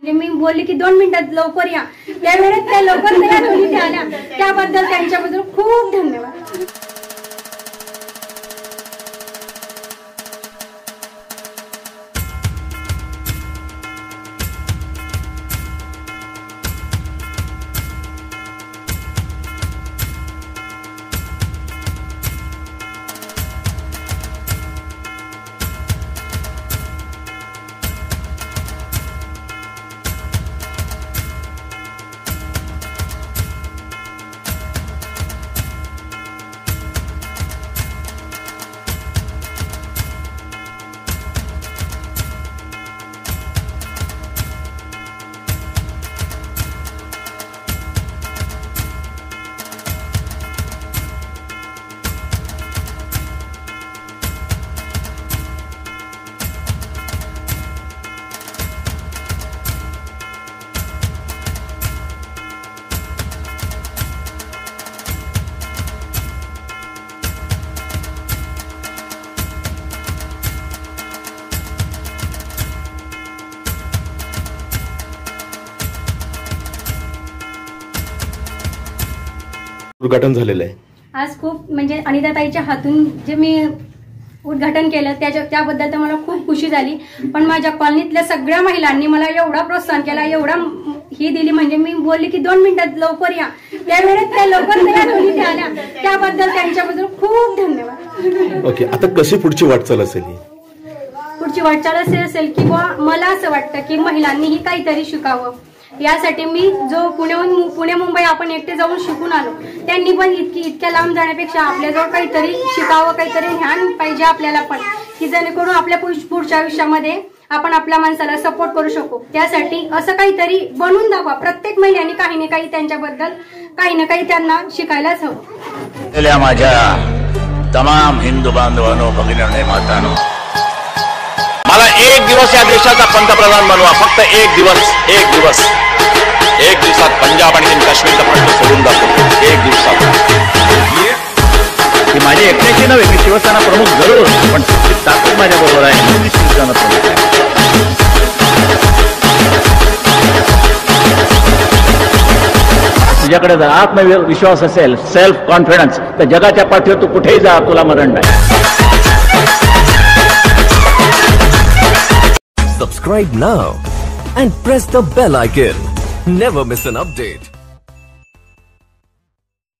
मी बोलली की 2 मिनिटात लवकर या, त्या वेळेत त्या लवकर तयार होऊन इथे आल्या, त्याबद्दल त्यांच्याबद्दल खूप धन्यवाद. उद्घाटन झालेलं आहे आज. खूप म्हणजे अनिताताईच्या हातून जे मी उद्घाटन केलं त्याबद्दल तर मला खूप खुशी झाली. पण माझ्या कॉलनीतल्या सगळ्या महिलांनी मला एवढा प्रोत्साहन केला, एवढा ही दिली, म्हणजे मी बोलली की 2 मिनिटात लवकर या, त्या वेळेत त्या लवकर तयार होऊन इथे आल्या, त्याबद्दल त्यांच्याबद्दल खूप धन्यवाद. ओके, आता कशी पुढची वाटचाल असेल? पुढची वाटचाल असेल की मला असं वाटतं की महिलांनीही काहीतरी शिकावं. यासाठी मी जो पुणे मुंबई आपण एकटे जाऊन शिकून आलो, त्यांनी पण इतक्या लांब जाण्यापेक्षा आपल्याजवळ काहीतरी शिकावं, काहीतरी ज्ञान पाहिजे आपल्याला पण, की जेणेकरून आपल्या पुढच्या आयुष्यामध्ये आपण आपल्या माणसाला सपोर्ट करू शकू. त्यासाठी असं काहीतरी बनवून दाखवा. प्रत्येक महिन्याने काही ना काही त्यांच्याबद्दल काही ना काही त्यांना शिकायलाच हवं. माझ्या तमाम हिंदू बांधवांनो, भगिनींनो, मातांनो, मला एक दिवस या देशाचा पंतप्रधान बनवा. फक्त एक दिवस. एक दिवसात पंजाब आणि काश्मीरचा प्रश्न सोडून दाखवतो. एक दिवसात. ही माझी एकट्याची नव्हे, मी शिवसेना प्रमुख जरूर, पण ताकद माझ्या बरोबर आहे. मी शिवसेना प्रमुख आहे. तुझ्याकडे जर आत्मविश्वास असेल, सेल्फ कॉन्फिडन्स, तर जगाच्या पाठीवर तू कुठेही जा, तुला मरण नाही. Subscribe now and press the bell icon. Never miss an update.